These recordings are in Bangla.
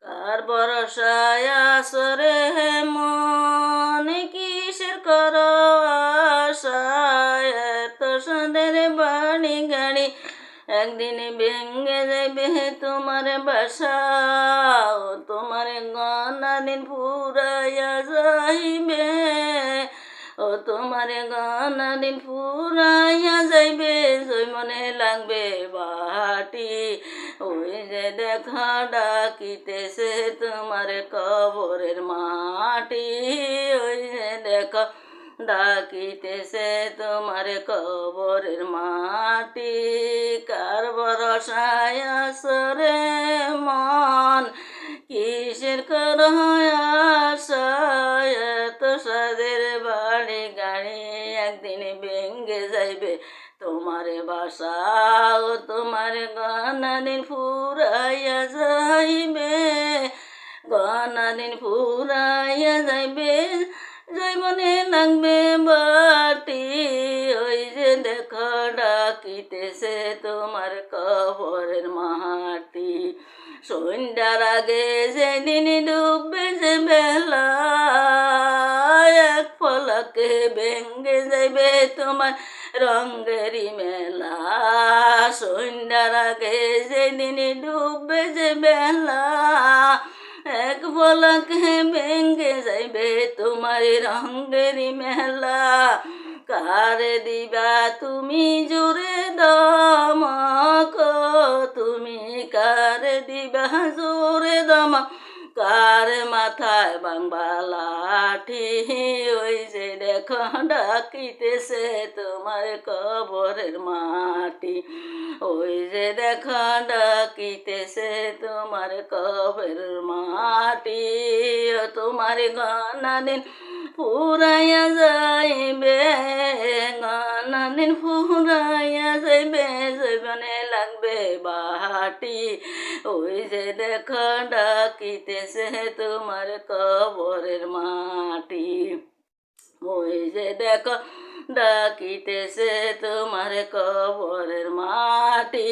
কার ভরসায় আসরে মন কিসের কর আশায় এত সাদের বাড়ি গাড়ি একদিন ভেঙ্গে যাইবে তোমার বাসা ও তোমার গনা দিন ফুরাইয়া যাইবে ও তোমার গনা দিন ফুরাইয়া যাইবে জয় মনে লাগবে বাটি ওই যে দেখা ডাকিতেছে তোমার কবরের মাটি ওই যে দেখা ডাকিতেছে তোমার কবরের মাটি কার ভরসায় আসরে মন কিসের কর আশায় এত সাদের বাড়ি গাড়ি একদিন ভেঙ্গে যাইবে তোমার বাসা ও তোমার গনা দিন ফুরাইয়া যাইবে গনা দিন ফুরাইয়া যাইবে জয় মনে লাগবে বাটি ওই যে দেখো ডাকিতেছে তোমার কবরের মাটি সন্ধ্যার আগে যেদিন ডুববে যে বেলা এক পলকে ভেঙ্গে যাইবে তোমার রঙ্গেরই মেলা সন্ধ্যার আগে যেদিন ডুববে যে বেলা এক পলকে ভেঙ্গে যাইবে তোমার রঙ্গেরই মেলা কারে দিবা তুমি জোরে দমক তুমি কারে দিবা জোরে দমক কার মাথায় বাংবা লাঠি ওই যে দেখো ডাকিতেছে তোমার কবরের মাটি ওই যে দেখো ডাকিতেছে তোমার কবরের মাটি ও তোমার গনা দিন ফুরাইয়া যাইবে গনা দিন ফুরাইয়া যাইবে জীবনে লাগবে বাটি ওই যে দেখো ডাকিতেছে তোমার কবরের মাটি ওই যে দেখো ডাকিতেছে তোমার কবরের মাটি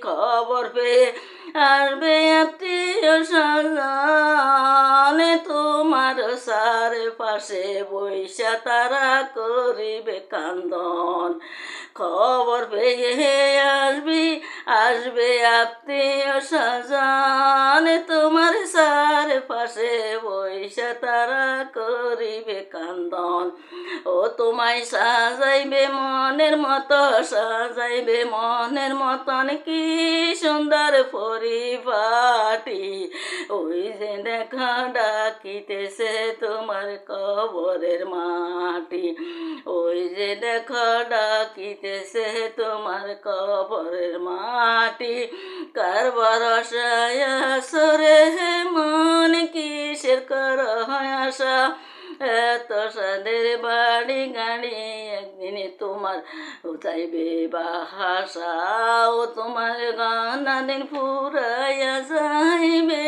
খবর পেয়ে আসবে আত্মীয় স্বজনে তোমার সারে পাশে বৈশা তারা করিবে কান্দন খবর পেয়ে আসবে আত্মীয় স্বজনে তোমার সারে পাশে বৈশা তারা করিবে কান্দন ও তোমায় সাজাইবে মনের মতো সাজাইবে মনের মতন কি সুন্দর পরিপাটি ওই যে দেখা ডাকিতেছে তোমার কবরের মাটি ওই যে দেখা ডাকিতেছে তোমার কবরের মাটি কার ভরসায় আসরে মন কিসের কর আশা এত সাদের বাড়ি গাড়ি একদিন তোমার চাইবে বাসা ও তোমার গনা দিন ফুরাইয়া যাইবে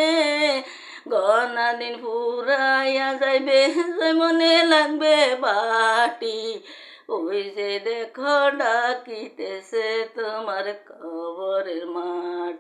গনা দিন ফুরাইয়া যাইবে মনে লাগবে বাটি ওই যে দেখো ডাকিতেছে তোমার কবরের মাটি।